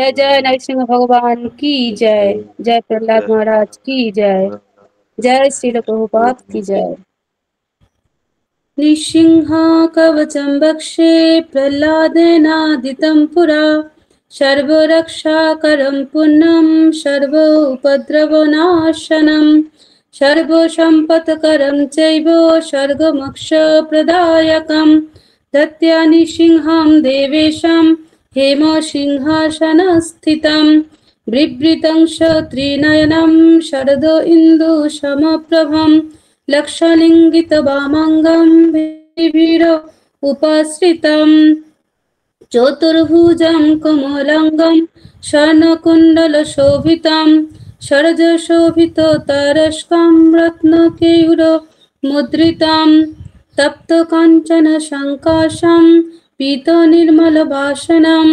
जय जय नरसिंह भगवान की जय। जय प्रहलाद महाराज की जय। जय श्रील प्रभुपाद की जय। निसिंहा कवचं वक्षे प्रह्लादेनादितं पुरा सर्वरक्षाकरं पुण्यं सर्वोपद्रवनाशनं सर्वसम्पत्करं चैव सर्गमोक्षप्रदायकं दत्त्या निसिंहं देवेशं हेमसिंहासनस्थितं बिभृतं त्रिनयनं शरद इन्दुसमप्रभं लक्षलिङ्गितवामाङ्गं विभीर उपाश्रितं चतुर्भुजं कमलाङ्गं स्वर्णकुण्डलशोभितं शरजशोभितोत्तरस्कं रत्नकेयूरमुद्रितं तप्तकाञ्चनसङ्काशं पीतनिर्मलभाषणम्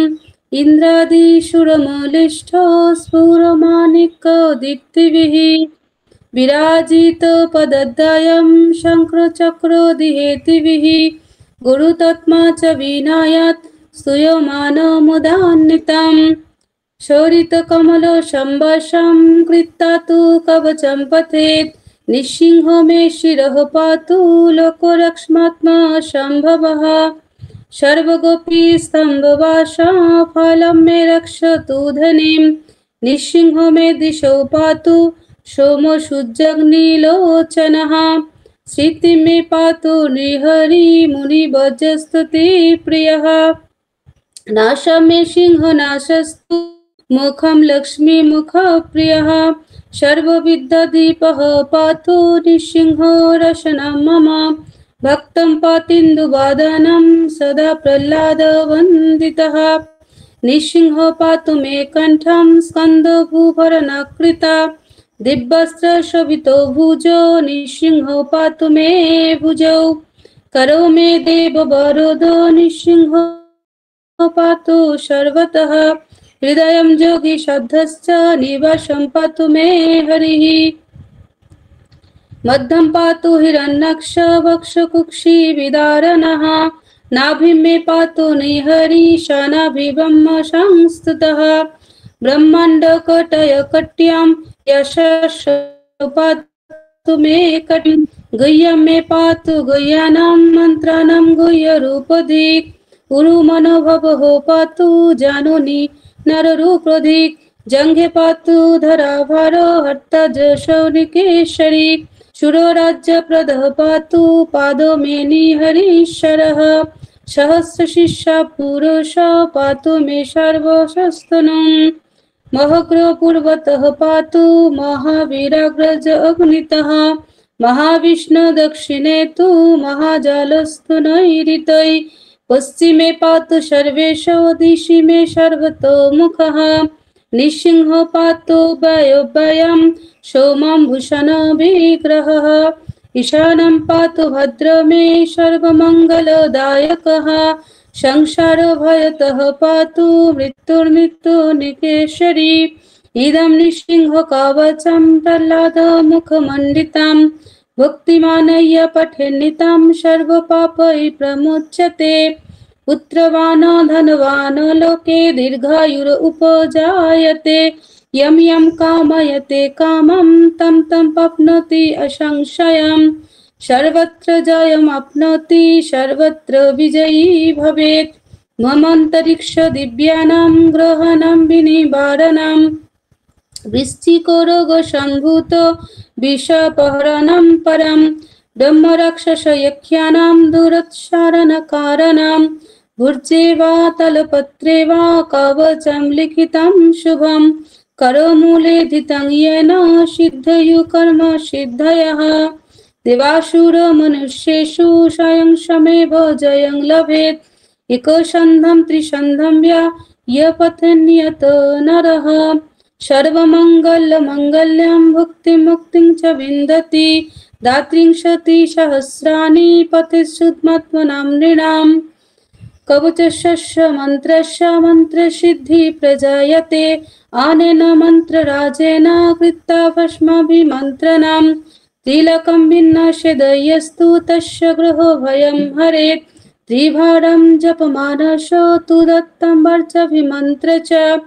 इन्द्रादिशूरमौलिष्ठो स्फुरमाणिक्यदीप्तिभिः विराजित पदद्वयं शङ्खचक्रोदिहेतिभिः गुरुतत्मा च विनायात् स्तूयमानमुदान्वितं शोरितकमलसंवशं कृत्वा तु कवचं पठेत् निसिंहो मे शिरः पातु लोकरक्षात्मा सम्भवः सर्वगोपी स्तम्भवासा फलं मे रक्षतु धनीं निसिंहो मे दिशो पातु सोमसुजग्निलोचनः स्थितिं मे पातु नृहरि मुनिवज्रस्तुति प्रियः नाशं मे सिंहो नाशस्तु मुखं लक्ष्मीमुखप्रियः सर्वविद्यादीपः पातु निसिंहो रशनं मम भक्तं पातीन्दुवादनं सदा प्रह्लादवन्दितः निसिंहो पातु मे कण्ठं स्कन्दभूभरणाकृता दिव्यस्त्रशोभितो भुजो निसिंहो पातु मे भुजौ करो मे देववरोदो निसिंहो पातु सर्वतः हृदयं योगी श्रद्धश्च निवासं पातु मे हरिः मध्यं पातु हिरण्यक्ष वक्षकुक्षि विदारणः नाभिं मे पातु नृहरि शनाभिब्रह्म संस्तुतः ब्रह्माण्डकटयकट्यां यशः पातु मे कटिं गुह्यं मे पातु गुह्यानां मन्त्राणां गुह्यरूपधिक् उरुमनोभवः पातु जानुनि नररूपधिक् जङ्घे पातु धराभार हर्तजशौनिकेश्वरी शूरोराज्यप्रदः पातु पादो मे निहरीश्वरः सहस्रशिष्या पुरुष पातु मे सर्वशस्तनम् महग्रपूर्वतः पातु महावीराग्रज अग्नितः महाविष्णु दक्षिणे तु महाजालस्तु नैऋतै पश्चिमे पातु सर्वेषु दिशि मे सर्वतोमुखः निसिंहो पातु वायव्यां सोमं भूषण विग्रहः ईशानं पातु भद्र मे सर्वमङ्गलदायकः संसारभयतः पातु मृत्युर्मृत्युनिकेशरी इदं निसिंहो कवचं प्रह्लादमुखमण्डितं भक्तिमानय्य पठेन्नितं सर्वपापै प्रमुच्यते पुत्रवान् धनवान् लोके दीर्घायुर् उपजायते यं यं कामयते कामं तं तं प्राप्नोति असंशयम् सर्वत्र जयमाप्नोति सर्वत्र विजयी भवेत् ममन्तरिक्ष दिव्यानां ग्रहाणां विनिवारणं वृश्चिकरोगसम्भूत विषपहरणं परं ब्रह्मराक्षसयख्यानां दुरत्सारणकारणं भुर्जे वा तलपत्रे वा कवचं लिखितं शुभं करमूलेधितं येन सिद्धयु कर्म सिद्धयः देवासुरमनुष्येषु स्वयं समेव जयं लभेत् एकसन्धं त्रिसन्धं य पठेन्नियत नरः सर्वमङ्गलमङ्गल्यं भुक्तिमुक्तिं च विन्दति दात्रिंशतिसहस्राणि पठेत्सुत्मात्मनां नृणाम् कवचस्य मन्त्रस्य मन्त्रसिद्धिः प्रजायते अनेन मन्त्रराजेन कृत्वा भस्माभिमन्त्रणां तिलकं विन्यसेदयस्तु तस्य गृहो भयं हरेत् त्रिवारं जपमानसो तु दत्तं वर्चाभिमन्त्र च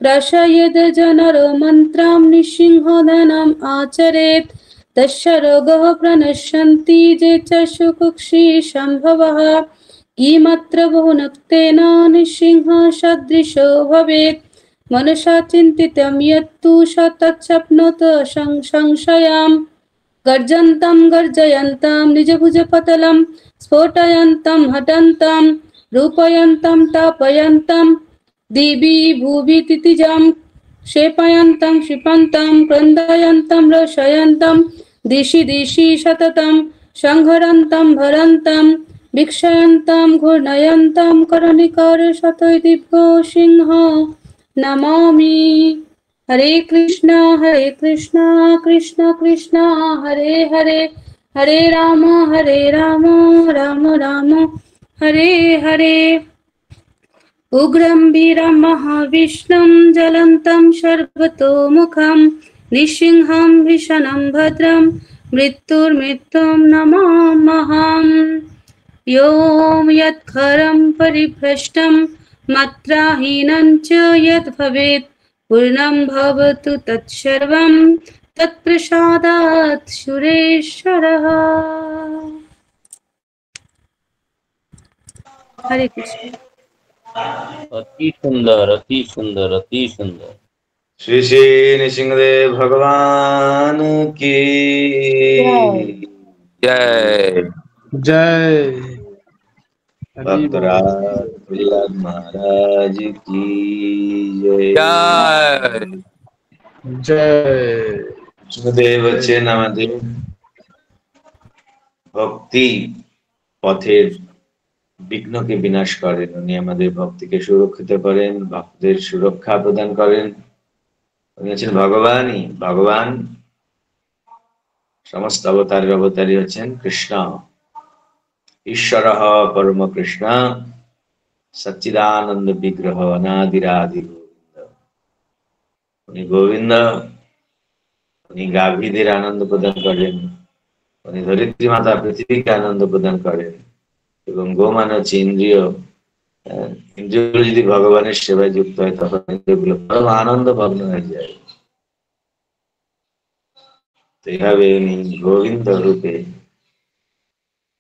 प्रशयद जनर मन्त्रं निसिंहधनम् आचरेत् तस्य रोगः प्रणश्यन्ति ये च सुकुक्षी सम्भवः किमत्र बहुनक्तेन निसिंह सदृशो भवेत् मनसा चिन्तितं यत्तु स तच्छप्नोत संशयम् गर्जन्तं गर्जयन्तं निजभुजपटलं स्फोटयन्तं हटन्तं रूपयन्तं तापयन्तं दिवि भुवि तितिजं क्षेपयन्तं क्षिपन्तं क्रन्दयन्तं रसयन्तं दिशि दिशि सततं संहरन्तं भरन्तं वीक्षयन्तं घूर्णयन्तं करनिकारशतैर्दिव्यो सिंह नमामि। हरे कृष्णा कृष्ण कृष्ण हरे हरे हरे राम राम राम हरे हरे। उग्रं वीरं महाविष्णुं ज्वलन्तं सर्वतोमुखं निसिंहं भीषणं भद्रं मृत्युर्मृत्युं नमाम्यहम्। यो यत्खरं परिभ्रष्टं मात्राहीनं च यद् भवेत् पूर्णं भवतु तत्सर्वं तत्प्रसादात् सुरेश्वरः। हरे कृष्ण। अति सुंदर अति सुंदर अति सुंदर। श्री श्री नृसिंहदेव भगवान की जय जय। भक्तराज प्रहलाद महाराज की जय। जय নৃসিংহদেব হচ্ছেন আমাদের ভক্তি পথের বিঘ্নকে বিনাশ করেন। উনি আমাদের ভক্তিকে সুরক্ষিত করেন, ভক্তদের সুরক্ষা প্রদান করেন। উনি হচ্ছেন ভগবানই ভগবান। সমস্ত অবতারের অবতারী হচ্ছেন কৃষ্ণ। ঈশ্বরঃ পরম কৃষ্ণ সচ্চিদানন্দ বিগ্রহ অনাদিরাদি গোবিন্দ। উনি গোবিন্দ, উনি গাভীদের আনন্দ প্রদান করেন, উনি ধরিত্রী মাতা পৃথিবীকে আনন্দ প্রদান করেন। এবং গোমান হচ্ছে ইন্দ্রিয়। ইন্দ্রিয়গুলো যদি ভগবানের সেবায় যুক্ত হয় তখন ইন্দ্রিয়গুলো পরম আনন্দ ভগ্ন হয়ে যায়। তো এইভাবে উনি গোবিন্দ রূপে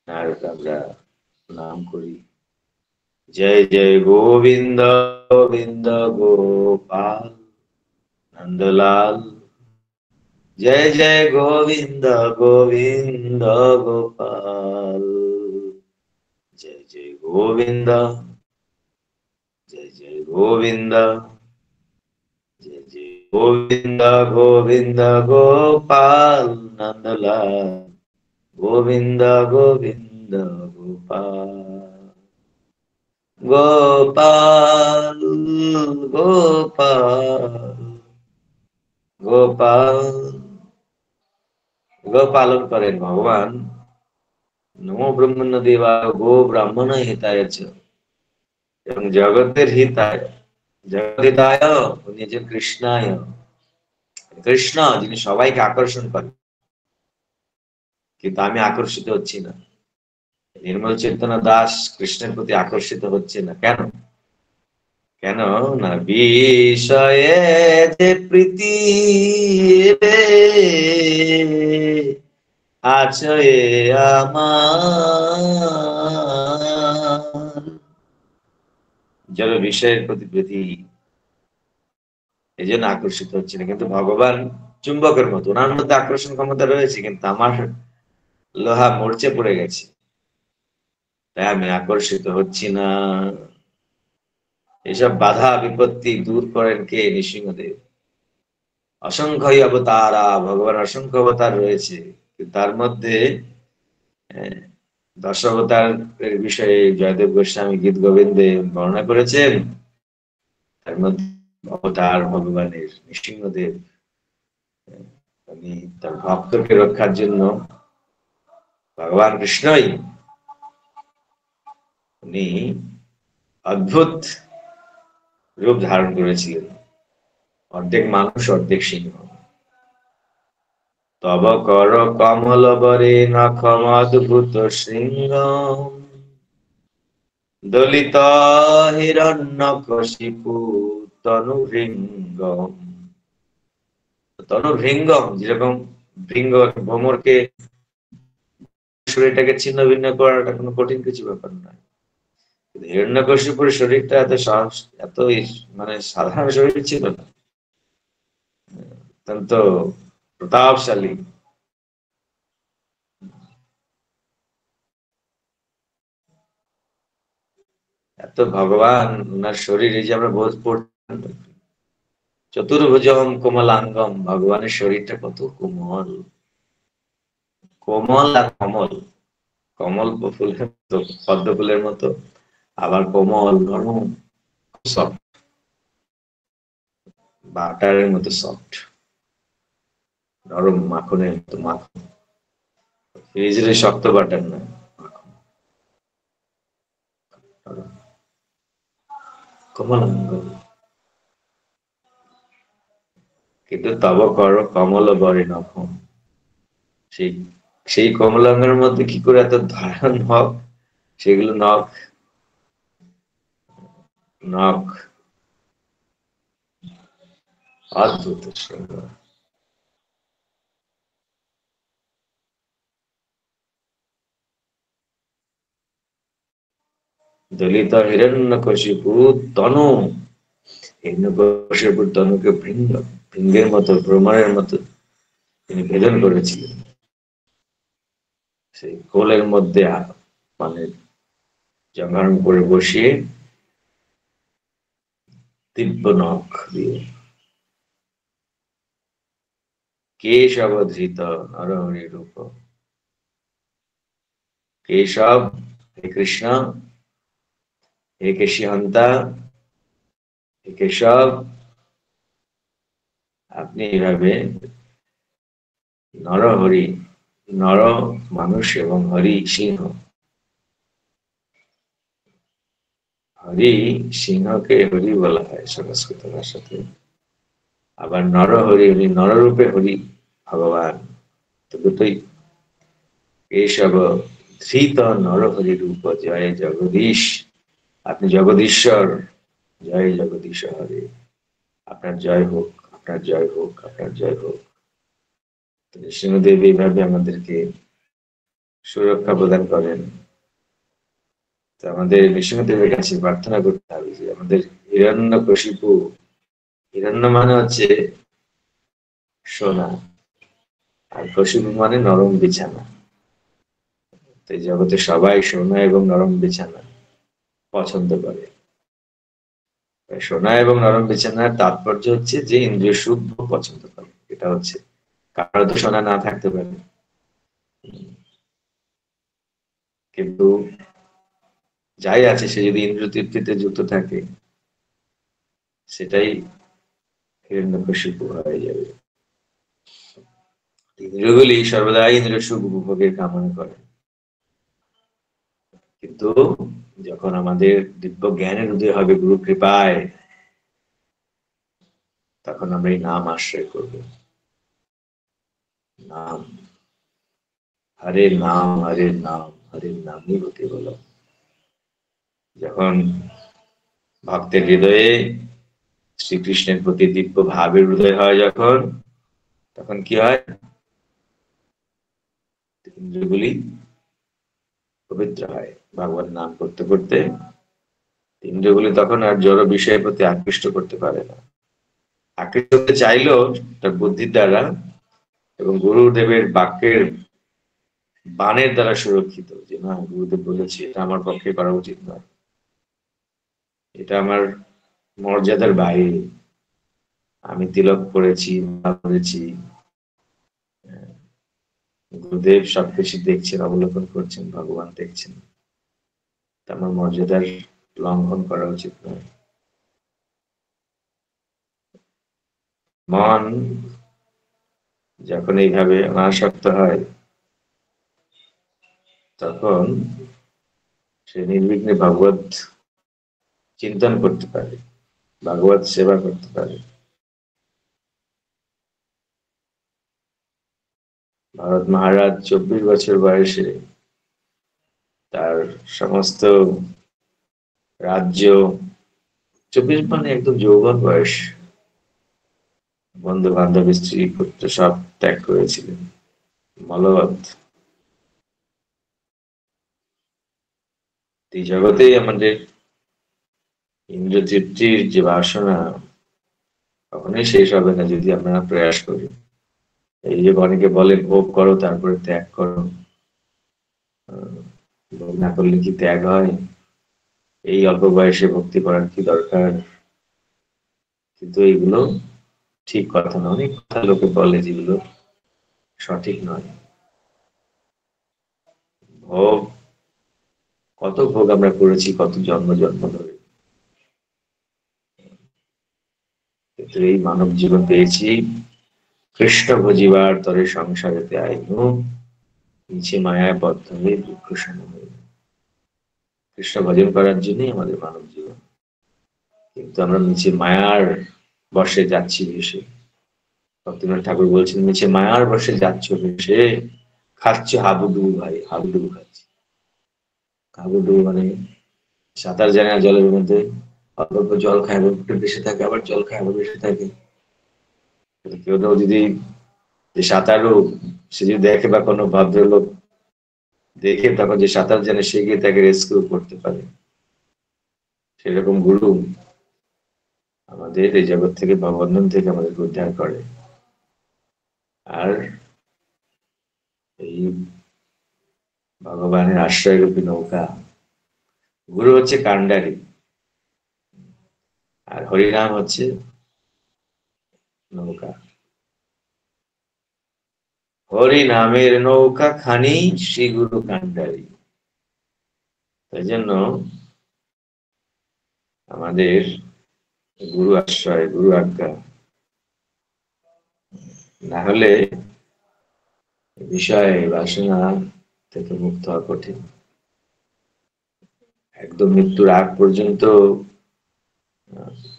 আমরা নাম করি। জয় জয় গোবিন্দ গোবিন্দ গোপাল নন্দলাল। জয় জয় গোবিন্দ গোবিন্দ গোপাল। জয় জয় গোবিন্দ জয় জয় গোবিন্দ জয় জয় গোবিন্দ গোবিন্দ গোপাল নন্দলাল। গোবিন্দ গোবিন্দ গোপাল গোপাল গোপাল গোপাল। গোপালন করেন ভগবান। নমো ব্রহ্মণ্য দেবা গো ব্রাহ্মণ হিতায় চ। এবং জগতের হিতায় জগৎহিতায় উনি হচ্ছেন কৃষ্ণায়। কৃষ্ণ যিনি সবাইকে আকর্ষণ করেন, কিন্তু আমি আকর্ষিত হচ্ছি না। নির্মল চেতনা দাস কৃষ্ণের প্রতি আকর্ষিত হচ্ছে না। কেন? কেন না বিষয়ে যে প্রীতি আছে আমার, যার বিষয়ের প্রতি প্রীতি, এই জন্য আকর্ষিত হচ্ছে না। কিন্তু ভগবান চুম্বকের মতো, ওনার মধ্যে আকর্ষণ ক্ষমতা রয়েছে, কিন্তু আমার লোহা মরচে পড়ে গেছে, তাই আমি আকর্ষিত হচ্ছি না। এসব বাধা বিপত্তি দূর করেন কে? নৃসিংহদেব। অসংখ্য অবতারা, ভগবান অসংখ্য অবতার রয়েছে, তার মধ্যে দশ অবতারের বিষয়ে জয়দেব গোস্বামী গীত গোবিন্দে বর্ণনা করেছেন। তার মধ্যে অবতার ভগবানের নৃসিংহদেব। উনি তার ভক্তকে রক্ষার জন্য ভগবান কৃষ্ণই উনি অদ্ভুত রূপ ধারণ করেছিলেন, অর্ধেক মানুষ অর্ধেক সিংহ। তব কর কমল বরে নখম অদ্ভুত সিংহ, দলিত হিরণ্যকশিপু তনুভৃঙ্গম। তনুভৃঙ্গম যেরকম ভৃঙ্গ ভ্রমরকে শরীরটাকে ছিন্ন ভিন্ন করাটা কোনো কঠিন কিছু ব্যাপার নয়। হিরণ্যকশিপুর শরীরটা এত সাহস, এত মানে সাধারণ শরীর ছিল না, অত্যন্ত প্রতাপশালী। এত ভগবান ওনার শরীর, এই যে আমরা বোধ পড়তাম চতুর্ভুজম কোমলাঙ্গম, ভগবানের শরীরটা কত কোমল, কোমল আর কমল। কমল ফুলের মতো, পদ্ম ফুলের মতো, আবার কোমল নরম, সফট, বাটারের মতো সফট, নরম মাখনের মতো মাখন। ফ্রিজের শক্ত বাটার না, কমলাঙ্গ। কিন্তু তব কর কমল বরে নখম, সেই সেই কমলাঙ্গের মধ্যে কি করে এত ধারণ নখ, সেগুলো নখ নখ অদ্ভুত সুন্দর। দলিত হিরণ্যকশিপু তনু, হিরণ্যকশিপুর তনুকে ভৃঙ্গ, ভৃঙ্গের মতো, ভ্রমরের মতো তিনি ভেদন করেছিলেন। সেই কোলের মধ্যে মানে জঙ্গল করে বসিয়ে দিব্য নখ দিয়ে। কেশব ধৃত নরহরি রূপ, কেশব হে কৃষ্ণ, হে কেশিহন্তা, হে কেশব, আপনি এইভাবে নরহরি, নর মানুষ এবং হরি সিংহ, হরি সিংহকে হরি বলা হয় সংস্কৃত ভাষাতে, আবার নরহরি, উনি নররূপে হরি ভগবান, তো দুটোই। এসব ধৃত নরহরি রূপ জয় জগদীশ, আপনি জগদীশ্বর, জয় জগদীশ হরে, আপনার জয় হোক, আপনার জয় হোক, আপনার জয় হোক। নৃসিংহদেব এইভাবে আমাদেরকে সুরক্ষা প্রদান করেন। তো আমাদের নৃসিংহদেবের কাছে প্রার্থনা করতে হবে যে আমাদের হিরণ্যকশিপু, হিরণ্য মানে হচ্ছে সোনা, আর কশিপু মানে নরম বিছানা। তো এই জগতে সবাই সোনা এবং নরম বিছানা পছন্দ করে। সোনা এবং নরম বিছানার তাৎপর্য হচ্ছে যে ইন্দ্রিয় সুখ পছন্দ করে, এটা হচ্ছে। কারো তো সোনা না থাকতে পারে, কিন্তু যাই আছে সে যদি ইন্দ্রিয় তৃপ্তিতে যুক্ত থাকে, সেটাই হিরণ্যকশিপু হয়ে যাবে। ইন্দ্রিয়গুলি সর্বদাই ইন্দ্রিয় সুখ উপভোগের কামনা করে, কিন্তু যখন আমাদের দিব্য জ্ঞানের উদয় হবে গুরু কৃপায়, তখন আমরা এই নাম আশ্রয় করব। নাম, হরে নাম, হরে নাম, হরে নামই হতে বলো। যখন ভক্তের হৃদয়ে শ্রীকৃষ্ণের প্রতি দিব্য ভাবের উদয় হয়, যখন তখন কি হয়, ইন্দ্রিয়গুলি পবিত্র হয় ভগবান নাম করতে করতে। ইন্দ্রিয়গুলি তখন আর জড় বিষয়ের প্রতি আকৃষ্ট করতে পারে না। আকৃষ্ট করতে চাইলেও তার বুদ্ধির দ্বারা এবং গুরুদেবের বাক্যের বাণের দ্বারা সুরক্ষিত, যে না, গুরুদেব বলেছে এটা আমার পক্ষে করা উচিত নয়, এটা আমার মর্যাদার বাইরে, আমি তিলক করেছি, করেছি, গুরুদেব সবকিছু দেখছেন, অবলোকন করছেন, ভগবান দেখছেন, আমার মর্যাদার লঙ্ঘন করা উচিত নয়। মন যখন এইভাবে অনাসক্ত হয়, তখন সে নির্বিঘ্নে ভগবত চিন্তন করতে পারে, ভগবত সেবা করতে পারে। ভারত মহারাজ 24 বছর বয়সে তার সমস্ত রাজ্য 24 মানে একদম যৌবন বয়স। বন্ধু বান্ধব, স্ত্রী পুত্র সব ত্যাগ করেছিলেন, মলবৎ। এই জগতেই আমাদের ইন্দ্র তৃপ্তির যে বাসনা কখনোই শেষ হবে না যদি আমরা প্রয়াস করি। এই যে অনেকে বলে ভোগ করো তারপরে ত্যাগ করো, ভোগ না করলে কি ত্যাগ হয়? এই অল্প বয়সে ভক্তি করার কি দরকার? কিন্তু এইগুলো ঠিক কথা নয়। অনেক কথা লোকে বলে যেগুলো সঠিক নয়। ভোগ, কত ভোগ আমরা করেছি কত জন্ম জন্ম ধরে, কিন্তু এই মানব জীবন পেয়েছি কৃষ্ণ ভজিবার তরে সংসারেতে আইনু, নিচে মায়ায় বদ্ধ হয়ে দুঃখ সম হয়ে। কৃষ্ণ ভজন করার জন্যই আমাদের মানব জীবন, কিন্তু আমরা নিচে মায়ার বসে যাচ্ছি ভেসে। ভক্তিনাথ ঠাকুর বলছেন, নিচে মায়ার বসে যাচ্ছ ভেসে, খাচ্ছ হাবুডুবু ভাই, হাবুডুবু খাচ্ছি। হাবুডুবু মানে সাঁতার জানে না জলের মধ্যে, অল্প অল্প জল খায়, একটু বেশি থাকে, আবার জল খায়, আবার বেশি থাকে। কেউ যদি যে সাঁতারু, সে যদি দেখে বা কোনো ভদ্রলোক দেখে তখন যে সাঁতার জানে, সে গিয়ে তাকে রেস্কিউ করতে পারে। সেরকম গুরু আমাদের এই জগৎ থেকে, ভববন্ধন থেকে আমাদের উদ্ধার করে। আর এই ভগবানের আশ্রয় রূপী নৌকা, গুরু হচ্ছে কান্ডারি আর হরিনাম হচ্ছে নৌকা। হরি নামের নৌকা খানি, শ্রী গুরু কান্ডারি। তাই জন্য আমাদের গুরু আশ্রয়, গুরু আজ্ঞা না হলে বিষয় বাসনা থেকে মুক্ত হওয়া কঠিন। একদম মৃত্যুর আগ পর্যন্ত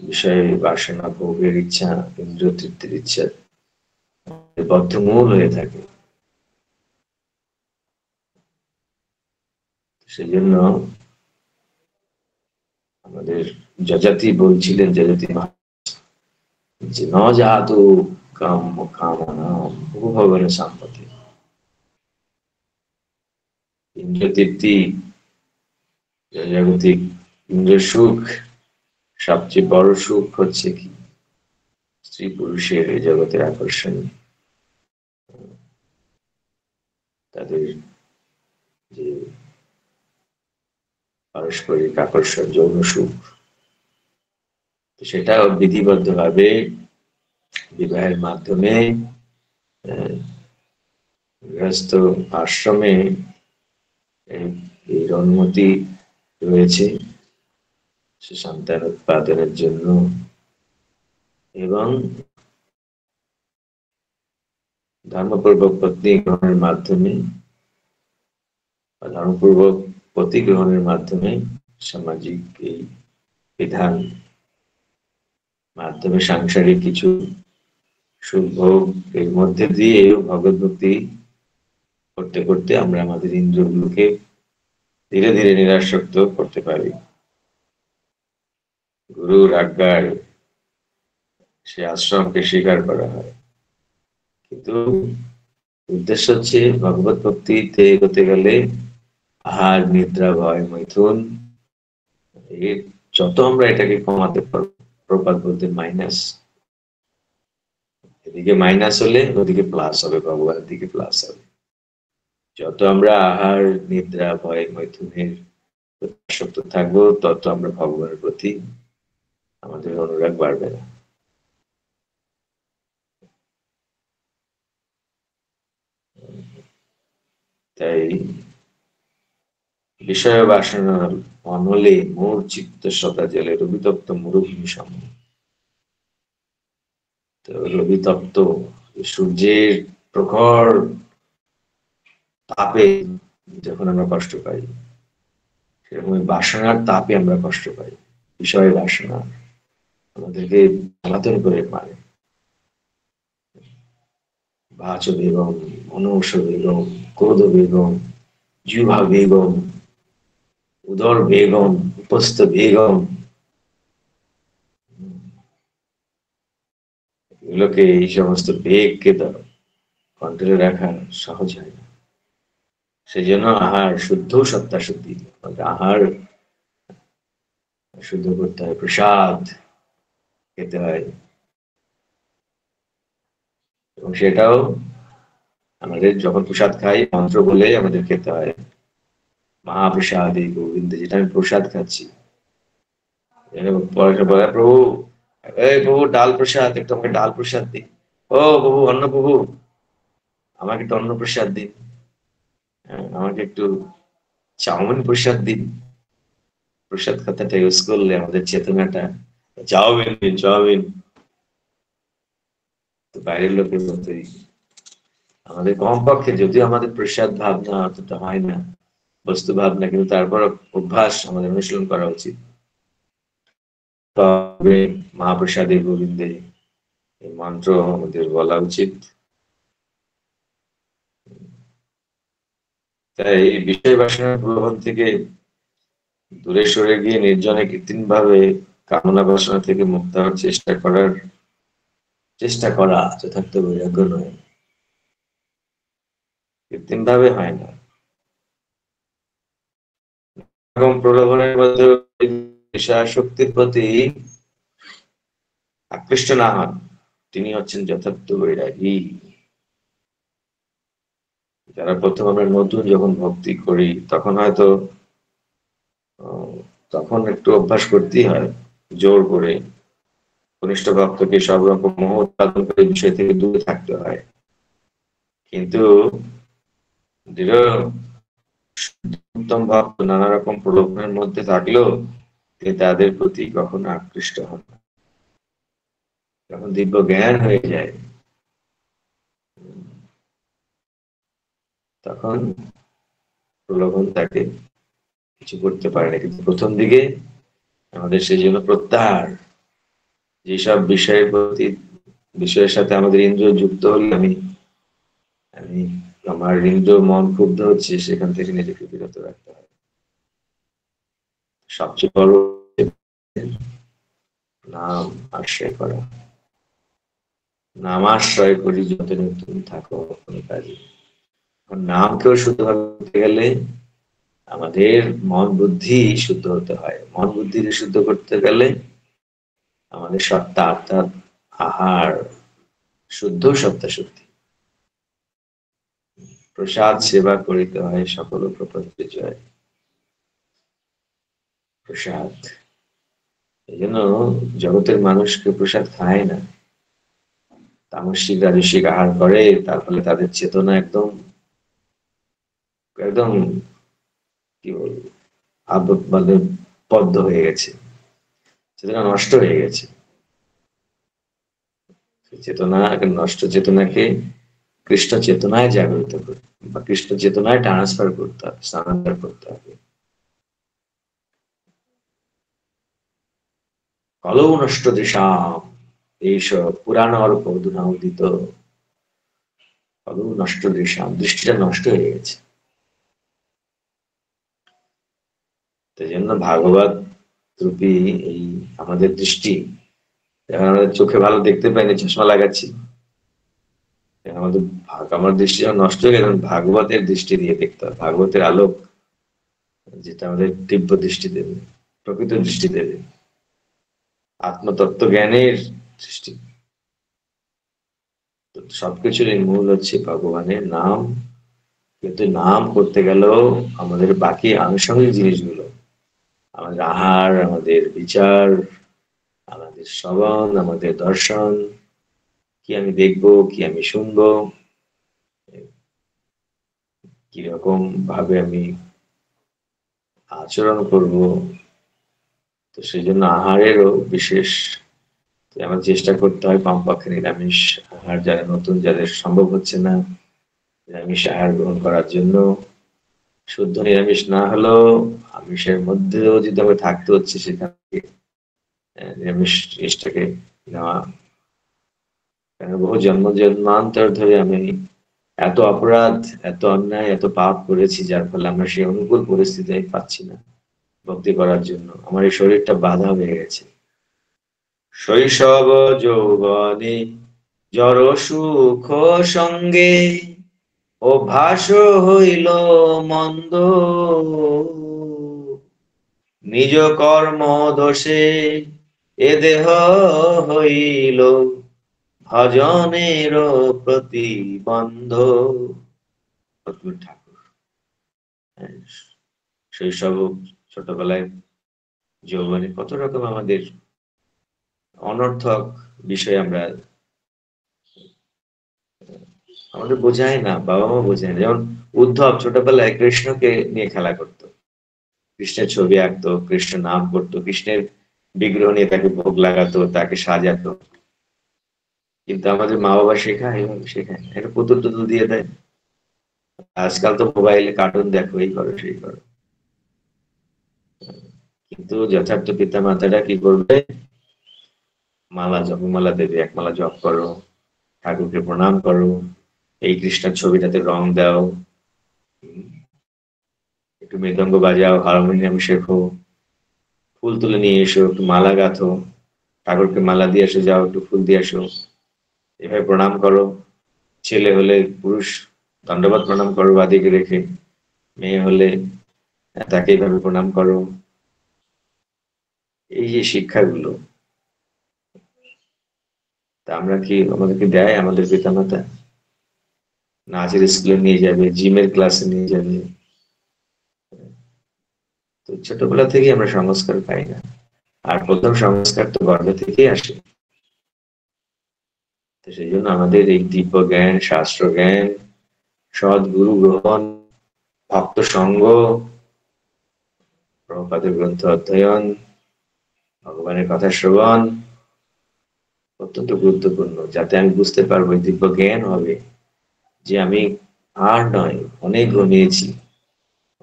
বিষয় বাসনা, ভোগের ইচ্ছা, ইন্দ্রিয় তৃপ্তির ইচ্ছা বদ্ধমূল হয়ে থাকে। সেই জন্য আমাদের যজাতি বলছিলেন, যজাতি যে ন যাতু কাম কামনা ভগবানের সম্পত্তি। ইন্দ্রিয় তৃপ্তি, জাগতিক ইন্দ্রিয় সুখ, সবচেয়ে বড় সুখ হচ্ছে কি? স্ত্রী পুরুষের এই জগতের আকর্ষণ, তাদের যে পারস্পরিক আকর্ষণ, যৌন সুখ, সেটা বিধিবদ্ধ ভাবে বিবাহের মাধ্যমে গৃহস্থ আশ্রমে এই অনুমতি রয়েছে সে সন্তান উৎপাদনের জন্য। এবং ধর্মপূর্বক পত্নী গ্রহণের মাধ্যমে বা ধর্মপূর্বক পতি গ্রহণের মাধ্যমে সামাজিক এই বিধান মাধ্যমে সাংসারিক কিছু সুভোগ এর মধ্যে দিয়ে ভগবত ভক্তি করতে করতে আমরা আমাদের ইন্দ্রিয়গুলোকে ধীরে ধীরে নিরাসক্ত করতে পারি। গুরুর আজ্ঞায় সে আশ্রমকে স্বীকার করা হয়, কিন্তু উদ্দেশ্য হচ্ছে ভগবত ভক্তিতে এগোতে গেলে আহার, নিদ্রা, ভয়, মৈথুন, যত আমরা এটাকে কমাতে পারবো, প্রপাত বলতে মাইনাস, এদিকে মাইনাস হলে ওদিকে প্লাস হবে, ভগবানের দিকে প্লাস হবে। যত আমরা আহার, নিদ্রা, ভয়, মৈথুনের আসক্ত থাকবো, তত আমরা ভগবানের প্রতি আমাদের অনুরাগ বাড়বে না। তাই বিষয় বাসনার অনলে মোর চিত্ত সদা জলে রবিতপ্ত মরুভূমি সম। তো রবিতপ্ত সূর্যের প্রখর তাপে যখন আমরা কষ্ট পাই, সেরকম বাসনার তাপে আমরা কষ্ট পাই। বিষয় বাসনা আমাদেরকে জ্বালাতন করে মারে। বাচ বেগম, মনস বেগম, ক্রোধ বেগম, জিহ্বা বেগম, উদর বেগম, উপস্থ বেগম, এগুলোকে, এই সমস্ত বেগকে কন্ট্রোলে রাখা সহজ হয় না। সেই জন্য আহার শুদ্ধ, সত্তা শুদ্ধি, আহার শুদ্ধ করতে হয়, প্রসাদ খেতে হয়, এবং সেটাও আমাদের যখন প্রসাদ খাই মন্ত্র বলে আমাদের খেতে হয়, মহাপ্রসাদ এই গোবিন্দ, যেটা আমি প্রসাদ খাচ্ছি। পরে বলে, প্রভু এই প্রভু ডাল প্রসাদ, একটু আমাকে ডাল প্রসাদ দিন। ও প্রভু, অন্ন প্রভু, আমাকে একটু অন্ন প্রসাদ দিন। আমাকে একটু চাউমিন প্রসাদ দিন। প্রসাদ কথাটা ইউজ করলে আমাদের চেতনাটা চাউমিন দিন, চাউমিন, তো বাইরের লোকের মতোই আমাদের কমপক্ষে, যদিও আমাদের প্রসাদ ভাবনা অতটা হয় না, বস্তু ভাবনা, কিন্তু তারপর অভ্যাস আমাদের অনুশীলন করা উচিত। তবে মহাপ্রসাদে গোবিন্দে এই মন্ত্র আমাদের বলা উচিত। তাই বিষয় বাসনার প্রলোভন থেকে দূরে সরে গিয়ে নির্জনে কৃত্রিম ভাবে কামনা বাসনা থেকে মুক্ত হওয়ার চেষ্টা করা যথার্থ বৈরাগ্য নয়, কৃত্রিম ভাবে হয় না। এরকম প্রলোভনের মধ্যে শক্তির প্রতি আকৃষ্ট না হন, তিনি হচ্ছেন যথার্থ বৈরাগী। যারা প্রথম আমরা নতুন যখন ভক্তি করি তখন হয়তো তখন একটু অভ্যাস করতেই হয়, জোর করে কনিষ্ঠ ভক্তকে সব রকম মোহ উৎপাদন করে বিষয় থেকে দূরে থাকতে হয়। কিন্তু দৃঢ় উত্তম ভক্ত নানা রকম প্রলোভনের মধ্যে থাকলেও তিনি তাদের প্রতি কখনো আকৃষ্ট হন না। যখন দিব্য জ্ঞান হয়ে যায় তখন প্রলোভন তাকে কিছু করতে পারে না। কিন্তু প্রথম দিকে আমাদের সেই জন্য প্রত্যাহার, যেসব বিষয়ের সাথে আমাদের ইন্দ্রিয় যুক্ত হলে আমি আমার ইন্দ্রিয় মন ক্ষুব্ধ হচ্ছে, সেখান থেকে নিজেকে বিরত রাখতে হয়। সবচেয়ে বড় নাম আশ্রয় করা। নাম আশ্রয় করি যত তুমি থাকো কোনো কাজে। নামকেও শুদ্ধভাবে করতে গেলে আমাদের মন বুদ্ধি শুদ্ধ হতে হয়। মন বুদ্ধিকে শুদ্ধ করতে গেলে আমাদের সত্তা অর্থাৎ আহার শুদ্ধ, সত্তা শুদ্ধি। প্রসাদ সেবা করিতে হয় সকল প্রপঞ্চে জয়। প্রসাদ, এই জন্য জগতের মানুষকে প্রসাদ খায় না, তামসিক রাজসিক আহার করে, তার ফলে তাদের চেতনা একদম একদম কি বলবো মানে বদ্ধ হয়ে গেছে, চেতনা নষ্ট হয়ে গেছে। চেতনা নষ্ট চেতনাকে কৃষ্ণ চেতনায় জাগরিত করতে বা কৃষ্ণ চেতনায় ট্রান্সফার করতে হবে, স্থানান্তর করতে হবে। কলৌ নষ্ট দেশাম এইস পুরাণর কৌদুনা উদিত। কলৌ নষ্ট দেশাম, দৃষ্টিটা নষ্ট হয়ে গেছে। তাই জন্য ভাগবত রূপী এই আমাদের দৃষ্টি, এখন আমাদের চোখে ভালো দেখতে পাইনি, চশমা লাগাচ্ছি, আমার দৃষ্টি যখন নষ্ট হয়ে গেছে, ভাগবতের দৃষ্টি দিয়ে দেখতে হবে। ভাগবতের আলোক যেটা আমাদের দিব্য দৃষ্টি দেবে, প্রকৃত দৃষ্টি দেবে, আত্মতত্ত্ব জ্ঞানের দৃষ্টি। সবকিছুর এই মূল হচ্ছে ভগবানের নাম। কিন্তু নাম করতে গেলেও আমাদের বাকি আনুষঙ্গিক জিনিসগুলো, আমাদের আহার, আমাদের বিচার, আমাদের শ্রবণ, আমাদের দর্শন, কি আমি দেখবো, কি আমি শুনবো, কিরকম ভাবে আমি আচরণ করব, তো সেই জন্য আহারেরও বিশেষ আমার চেষ্টা করতে হয় কমপক্ষে নিরামিষ আহার, যারা নতুন, যাদের সম্ভব হচ্ছে না নিরামিষ আহার গ্রহণ করার জন্য, শুদ্ধ নিরামিষ না হলেও আমিষের মধ্যেও যদি আমি থাকতে হচ্ছে, সেখান থেকে নিরামিষ জিনিসটাকে নেওয়া। কেন বহু জন্মান্তর ধরে আমি এত অপরাধ, এত অন্যায়, এত পাপ করেছি, যার ফলে আমরা সেই অনুকূল পরিস্থিতি পাচ্ছি না ভক্তি করার জন্য। আমার এই শরীরটা বাধা হয়ে গেছে। শৈশব যৌবনে জড় সুখ সঙ্গে অভ্যাস হইল মন্দ, নিজ কর্ম দোষে এ দেহ হইল ভজনের প্রতিবন্ধ। ঠাকুর শৈশব ছোটবেলায় যৌবনে কত রকম আমাদের অনর্থক বিষয় আমাদের বোঝায় না, বাবা মা বোঝায় না। যেমন উদ্ধব ছোটবেলায় কৃষ্ণকে নিয়ে খেলা করত, কৃষ্ণের ছবি আঁকতো, কৃষ্ণ নাম করতো, কৃষ্ণের বিগ্রহ নিয়ে তাকে ভোগ লাগাতো, তাকে সাজাতো। কিন্তু আমাদের মা বাবা শেখায়, এইভাবে শেখায়, একটা পুতুল টুতুল দিয়ে দেয়। আজকাল তো মোবাইলে কার্টুন দেখো, এই করো সেই করো। কিন্তু যথার্থ পিতা মাতারা কি করবে? মালা জপমালা দেবে, এক মালা জপ করো, ঠাকুরকে প্রণাম করো, এই কৃষ্ণের ছবিটাতে রং দাও, একটু মৃদঙ্গ বাজাও, হারমোনিয়াম শেখো, ফুল তুলে নিয়ে এসো, একটু মালা গাঁথো, ঠাকুরকে মালা দিয়ে এসে যাও, একটু ফুল দিয়ে আসো, এভাবে প্রণাম করো। ছেলে হলে পুরুষ দণ্ডবত প্রণাম করো বাদিকে রেখে, মেয়ে হলে তাকে এইভাবে প্রণাম করো। এই যে শিক্ষাগুলো, তা আমরা কি, আমাদেরকে দেয় আমাদের পিতামাতা? নাচের স্কুলে নিয়ে যাবে, জিমের ক্লাসে নিয়ে যাবে, তো ছোটবেলা থেকে আমরা সংস্কার পাই না। আর প্রথম সংস্কার তো গর্ভ থেকেই আসে। তো সেই জন্য আমাদের এই দিব্য জ্ঞান, শাস্ত্র জ্ঞান, সদ্গুরু গ্রহণ, ভক্ত সঙ্গ, প্রভুপাদের গ্রন্থ অধ্যয়ন, ভগবানের কথা শ্রবণ অত্যন্ত গুরুত্বপূর্ণ, যাতে আমি বুঝতে পারবো, দিব্য জ্ঞান হবে যে আমি আর নয়, অনেক ঘুমিয়েছি,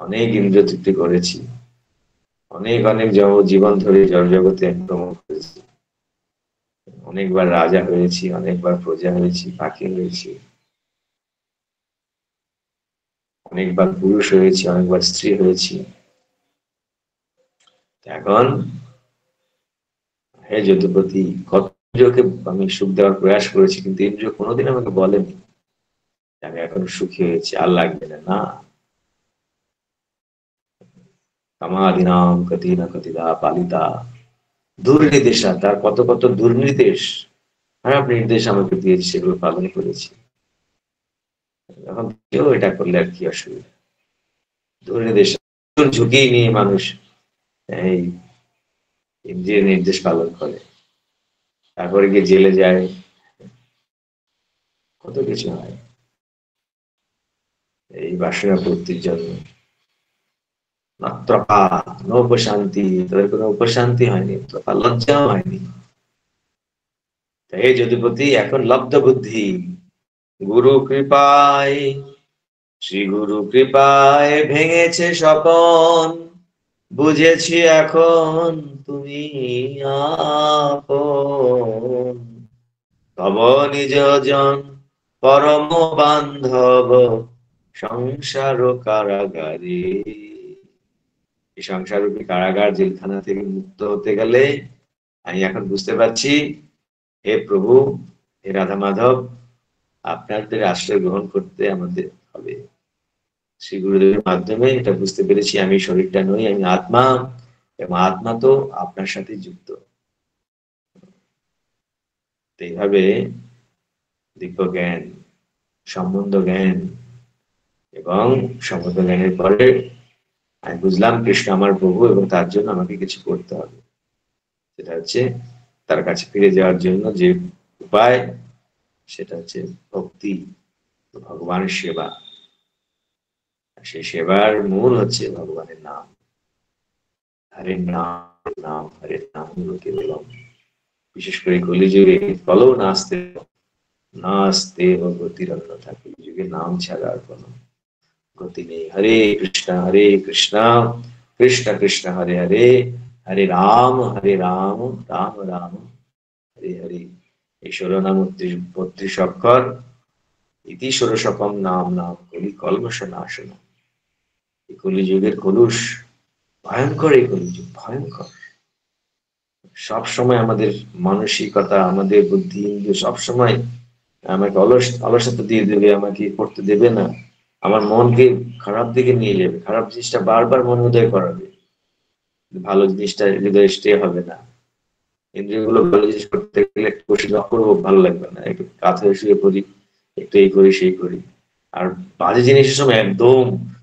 অনেক ইন্দ্রিয় তৃপ্তি করেছি, অনেক অনেক জীবন ধরে জড় জগতে ভ্রমণ করেছি, অনেকবার রাজা হয়েছি, অনেকবার প্রজা হয়েছি, পাখি হয়েছি, অনেকবার পুরুষ হয়েছি, অনেকবার স্ত্রী হয়েছি। এখন হে যদুপতি, কত ইন্দ্রিয়কে আমি সুখ দেওয়ার প্রয়াস করেছি, কিন্তু ইন্দ্রিয় কোনোদিন আমাকে বলেনি আমি এখন সুখী হয়েছি, আর লাগবে না। না, কামাদিনাম কতিনা কতিদা পালিতা, দুর্নির্দেশা, তার কত কত দুর্নির্দেশ, খারাপ নির্দেশ আমাকে দিয়েছে, সেগুলো পালন করেছি। এখন কেউ এটা করলে আর কি অসুবিধা? দুর্নির্দেশ ঝুঁকি নিয়ে মানুষ এই ইন্দ্রিয় নির্দেশ পালন করে, তারপরে গিয়ে জেলে যায়, কত কিছু হয় এই বাসনা পূর্তির জন্য। উপশান্তি, তাদের কোনো উপশান্তি হয়নি, লজ্জাও হয়নি। হে যদুপতি, এখন লব্ধ বুদ্ধি, গুরু কৃপায়, শ্রী গুরু কৃপায় ভেঙেছে স্বপন, বুঝেছি এখন তুমি আপন, তব নিজ জন পরম বান্ধব, সংসার কারাগারে। এই সংসাররূপী কারাগার, জেলখানা থেকে মুক্ত হতে গেলে আমি এখন বুঝতে পারছি, হে প্রভু, হে রাধা মাধব, আপনাদের আশ্রয় গ্রহণ করতে আমাদের হবে। শ্রী গুরুদেবের মাধ্যমে এটা বুঝতে পেরেছি, আমি শরীরটা নই, আমি আত্মা, এবং আত্মা তো আপনার সাথে যুক্ত। এইভাবে দিব্য জ্ঞান, সম্বন্ধ জ্ঞান, এবং সম্বন্ধ জ্ঞানের পরে আমি বুঝলাম কৃষ্ণ আমার প্রভু, এবং তার জন্য আমাকে কিছু করতে হবে। সেটা হচ্ছে তার কাছে ফিরে যাওয়ার জন্য যে উপায়, সেটা হচ্ছে ভক্তি, ভগবানের সেবা। সেই সেবার মূল হচ্ছে ভগবানের নাম। হরে নাম, নাম হরে নাম কেবলম। বিশেষ করে কলিযুগে কলও নাস্তে নাস্তে ও গতির অন্যথা, কলিযুগে নাম ছাড়া আর কোনো গতি নেই। হরে কৃষ্ণ কৃষ্ণ কৃষ্ণ হরে হরে, হরে রাম রাম রাম হরে হরে। এই 16 নাম 32 অক্ষর, ইতি ষোড়শকম নাম নাম কলি কলমশ নাশন। এই কলিযুগের কলুষ ভয়ঙ্কর, এই কলিযুগ ভয়ঙ্কর। সবসময় আমাদের মানসিকতা, আমাদের বুদ্ধি ইন্দ্রিয় সবসময় আমাকে অলসতা দিয়ে দেবে, আমাকে করতে দেবে না, আমার মনকে খারাপ দিকে নিয়ে যাবে, খারাপ জিনিসটা বারবার মনে উদয় করাবে, ভালো জিনিসটা হৃদয়ে স্টে হবে না। ইন্দ্রিয়গুলো ভালো জিনিস করতে গেলে একটু বসে জব করবো, ভালো লাগবে না, একটু কাছে শুয়ে পড়ি, একটু এই করি সেই করি। আর বাজে জিনিসের সময় একদম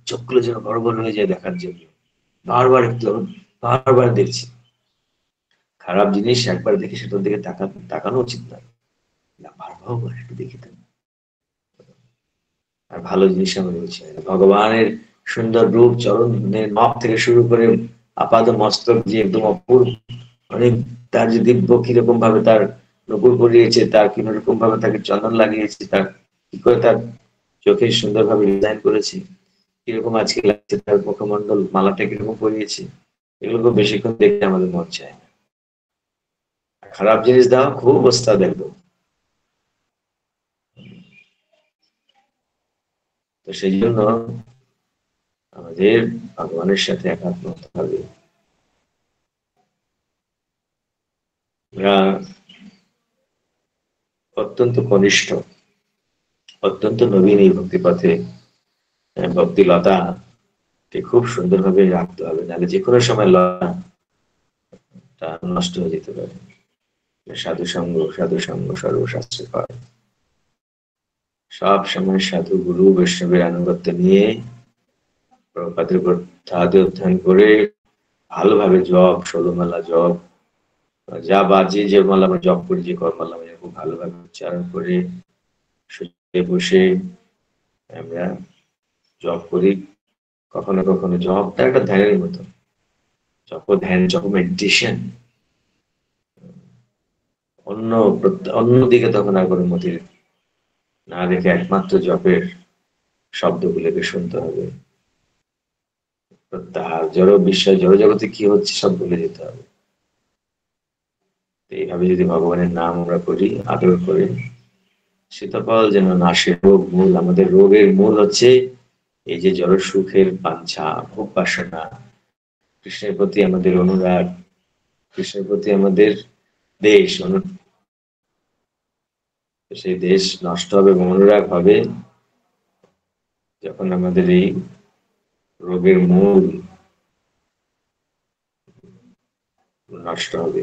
চোখগুলো যেন বড় বড় হয়ে যায় দেখার জন্য, বারবার একটু বারবার দেখছি। খারাপ জিনিস একবার দেখে সেটার দিকে তাকানো উচিত নয়, বারবার একটু দেখি তো। আর ভালো জিনিস আমি বলছি, ভগবানের সুন্দর রূপ, চরণের নখ থেকে শুরু করে আপাত মস্তক যে একদম অপূর্ব, মানে তার যে দিব্য কিরকম ভাবে তার নকুর পরিয়েছে, তার কিরকম ভাবে তাকে চন্দন লাগিয়েছে, তার কি করে তার চোখে সুন্দর ভাবে ডিজাইন করেছে, কিরকম আজকে লাগছে তার মুখমন্ডল, মালাটা কিরকম পরিয়েছে, এগুলো বেশিক্ষণ দেখতে আমাদের মন চায় না। খারাপ জিনিস দাও, খুব অবস্থা দেখবো। তো সেই জন্য আমাদের ভগবানের সাথে একাত্ম হতে হবে। আমরা অত্যন্ত কনিষ্ঠ, অত্যন্ত নবীন এই ভক্তি পথে, ভক্তি লতাকে খুব সুন্দরভাবে রাখতে হবে, নাহলে যে কোনো সময় লতা নষ্ট হয়ে যেতে পারে। সাধু সঙ্গ সর্বশাস্ত্রে পায়। সব সময় সাধু গুরু বৈষ্ণবের আনুগত্য নিয়ে, প্রভুপাদের উপর তাহাতে অধ্যয়ন করে, ভালোভাবে জপ, ষোলমালা জপ, যা বাজে যে মালা আমরা জপ করি, যে করমালা আমরা খুব ভালোভাবে উচ্চারণ করে বসে আমরা জপ করি। কখনো কখনো জপটা একটা ধ্যানের মতো, জপ ধ্যান, জপ মেডিটেশন, অন্যদিকে তখন আর কোনো মতির না রেখে একমাত্র জপের শব্দগুলোকে শুনতে হবে। প্রত্যাহার, জড় বিষয়, জড় জগতে কি হচ্ছে সব ভুলে যেতে হবে। এইভাবে যদি ভগবানের নাম আমরা করি, আদর করে, শীতফল যেন নাশের রোগ মূল, আমাদের রোগের মূল হচ্ছে এই যে জড় সুখের বাঞ্ছা, ভোগ বাসনা, কৃষ্ণের প্রতি আমাদের অনুরাগ, কৃষ্ণের প্রতি আমাদের দেশ, সেই দেশ নষ্ট হবে এবং অনুরাগ হবে যখন আমাদের এই রোগের মূল নষ্ট হবে।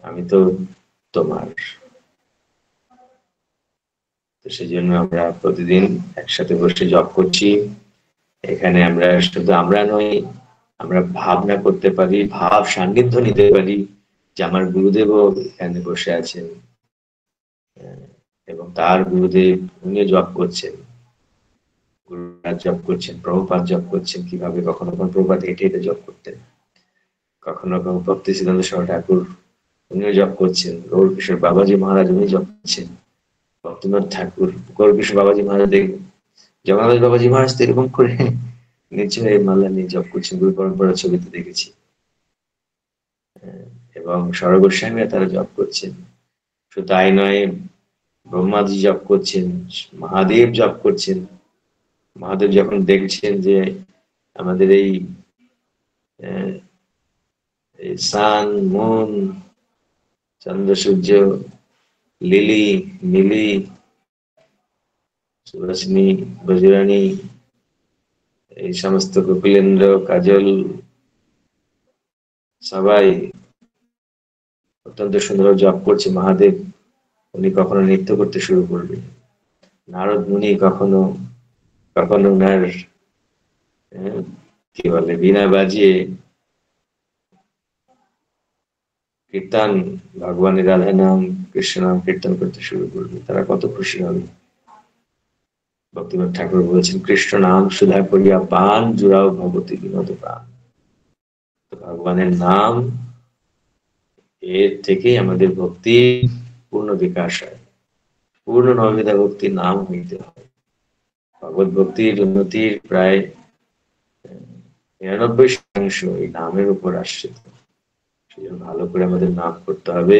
আমি তো তোমার। তো সেই জন্য আমরা প্রতিদিন একসাথে বসে জপ করছি। এখানে আমরা শুধু আমরা নই, আমরা ভাবনা করতে পারি, ভাব সান্নিধ্য নিতে পারি যে আমার গুরুদেবও এখানে বসে আছেন এবং তার গুরুদেব উনিও জপ করছেন, গুরুরাজ জপ করছেন, প্রভুপাদ জপ করছেন। কিভাবে কখনো কখনো প্রভুপাদ হেঁটে হেঁটে জপ করতেন, কখনো কখনো ভক্তি সিদ্ধান্ত সহ ঠাকুর উনিও জপ করছেন, গৌর কিশোর বাবাজি মহারাজ উনি জপ করছেন, ভক্তিনাথ ঠাকুর, গৌর কিশোর বাবাজি মহারাজ দেখবেন, জগন্নাথ বাবাজি মহারাজ তো এরকম করে নিচে মাল্লা নিয়ে জপ করছেন, গুরু পরম্পরা ছবিতে দেখেছি। এবং সরগোস্বামীরা তারা জপ করছেন। শুধু তাই নয়, ব্রহ্মাজি জপ করছেন, মহাদেব জপ করছেন। মহাদেব যখন দেখছেন যে আমাদের এই সান, মুন, চন্দ্র, সূর্য, লিলি, মিলি, সুভাষিনী, বজরানী, এই সমস্ত কপিলেন্দ্র, কাজল, সবাই অত্যন্ত সুন্দর জপ করছে। মহাদেব উনি কখনো নৃত্য করতে শুরু করবে, নারদ মুনি কখনো কখনো উনার কি বলে বীণা বাজিয়ে কীর্তন, ভগবানের রাধা নাম, কৃষ্ণ নাম কীর্তন করতে শুরু করবে। তারা কত খুশি হবে। ভক্তিনাথ ঠাকুর বলেছেন, কৃষ্ণ নাম সুধা করিয়া পান, জুড়াও ভগবতী বিনোদ প্রাণ। তো ভগবানের নাম, এর থেকেই আমাদের ভক্তি পূর্ণ বিকাশ হয়। পূর্ণ নববিধা ভক্তির নাম হইতে হয়। ভগবত ভক্তির উন্নতির প্রায় 99% এই নামের উপর আশ্রিত। সেজন্য ভালো করে আমাদের নাম করতে হবে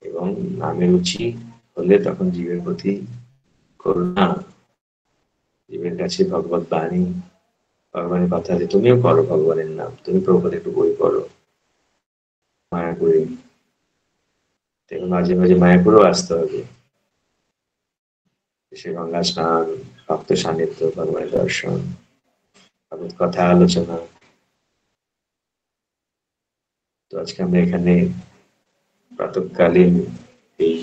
এবং নামে রুচি হলে তখন জীবের প্রতি করুণা, জীবের কাছে ভগবত বাণী, ভগবানের কথা, যে তুমিও করো ভগবানের নাম, তুমি প্রভুপাদের একটু বই করো মায়াপুরে, মাঝে মাঝে মায়াপুরেও আসতে হবে। সে গঙ্গা স্নান, ভক্ত সান্নিধ্য, ভগবানের দর্শন, ভগবত কথা আলোচনা। তো আজকে আমরা এখানে প্রাতঃকালীন এই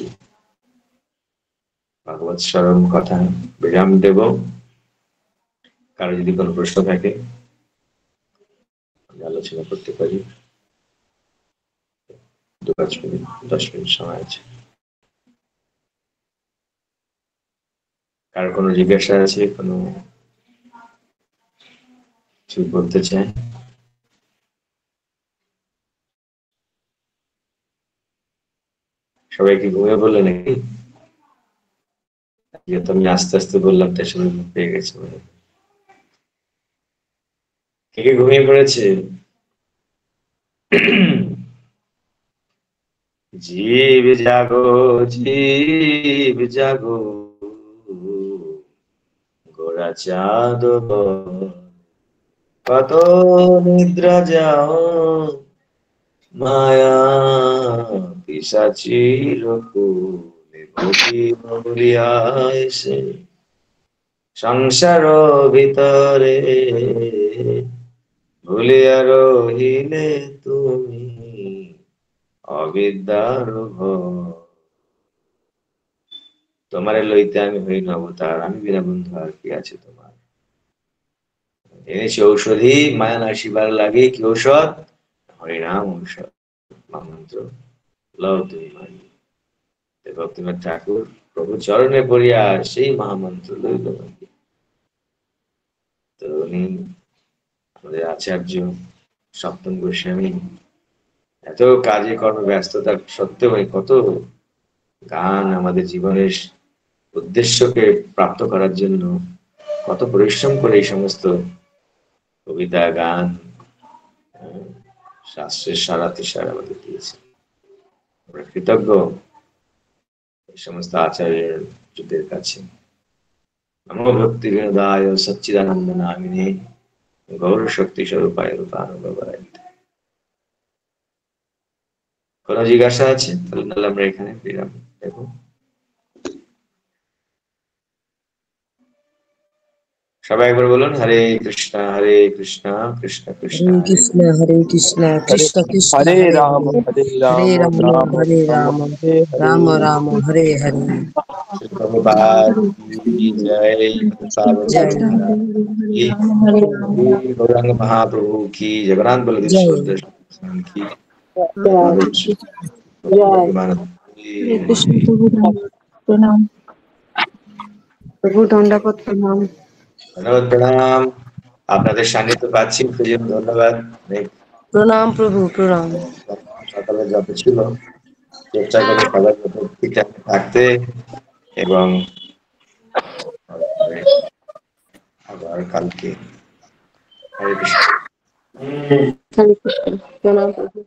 ভাগবত স্মরণ কথা বিরাম দেব। কারো যদি কোনো প্রশ্ন থাকে আমি আলোচনা করতে পারি। 2-5 মিনিট, 10 মিনিট সময় আছে। কার কোনো জিজ্ঞাসা আছে, কোনো কিছু বলতে চায়? সবাই কি ঘুমিয়ে বললে নাকি? যেহেতু আমি আস্তে আস্তে বললাম তাই সবাই পেয়ে গেছে। কে কে ঘুমিয়ে পড়েছে? জীব জাগো, জীব জাগো, গোরা চাঁদ কত নিদ্রা যাও, মায়া পিশাচির কুলে বলিয়া এসে সংসার ভিতরে ভুলিয়া রহিলে তুমি অবিদ্যার ঘর। তোমারে লইতে আমি হই অবতার, আমি বিনা বন্ধু আর কি আছে তোমার। এনেছি ঔষধি, মায়া নাশিবার লাগে কি ঔষধ? হরিনাম ঔষধ, মহামন্ত্র লও তুমি মানি। ভক্তিনাথ ঠাকুর প্রভু চরণে পড়িয়া সেই মহামন্ত্র লইল। তো উনি আমাদের আচার্য সপ্তম গোস্বামী এত কাজে কর্মে ব্যস্ততার সত্ত্বেও কত গান আমাদের জীবনের উদ্দেশ্যকে প্রাপ্ত করার জন্য কত পরিশ্রম করে এই সমস্ত কবিতা, গান, শাস্ত্রের সারাতিসার আমাদের দিয়েছে। আমরা কৃতজ্ঞ এই সমস্ত আচার্যদের কাছে। নমো ভক্তি বিনোদায় সচ্চিদানন্দ নামিনে গৌর শক্তি স্বরূপায় রূপানুভবায়। কোন জিজ্ঞাসা আছে? তাহলে আমরা এখানে বিরাম দেব। সবাই একবার বলুন হরে কৃষ্ণ হরে কৃষ্ণ কৃষ্ণ কৃষ্ণ হরে হরে কৃষ্ণ হরে কৃষ্ণ কৃষ্ণ কৃষ্ণ हरे হরে राम হরে हरे হরে राम রাম राम হরে राम রাম हरे हरे। রাম রাম হরে হরে। श्री प्रभुपाद की जय, पार्वती জয় महाराज की, श्री गौरांग महाप्रभु की, जगन्नाथ बलदेव জয় सुभद्रा की, জয় भगवान हरे कृष्ण प्रभु प्रणाम। প্রভু দণ্ডাপত প্রণাম। ধন্যবাদ, প্রণাম। আপনাদের সান্নিধ্য পাচ্ছি, সেজন্য ধন্যবাদ। অনেক প্রণাম প্রভু প্রণাম। সকালে যত ছিল চেষ্টা করে সবাই যত ঠিকঠাক থাকতে, এবং আবার কালকে হরে কৃষ্ণ। হরে কৃষ্ণ, প্রণাম প্রভু।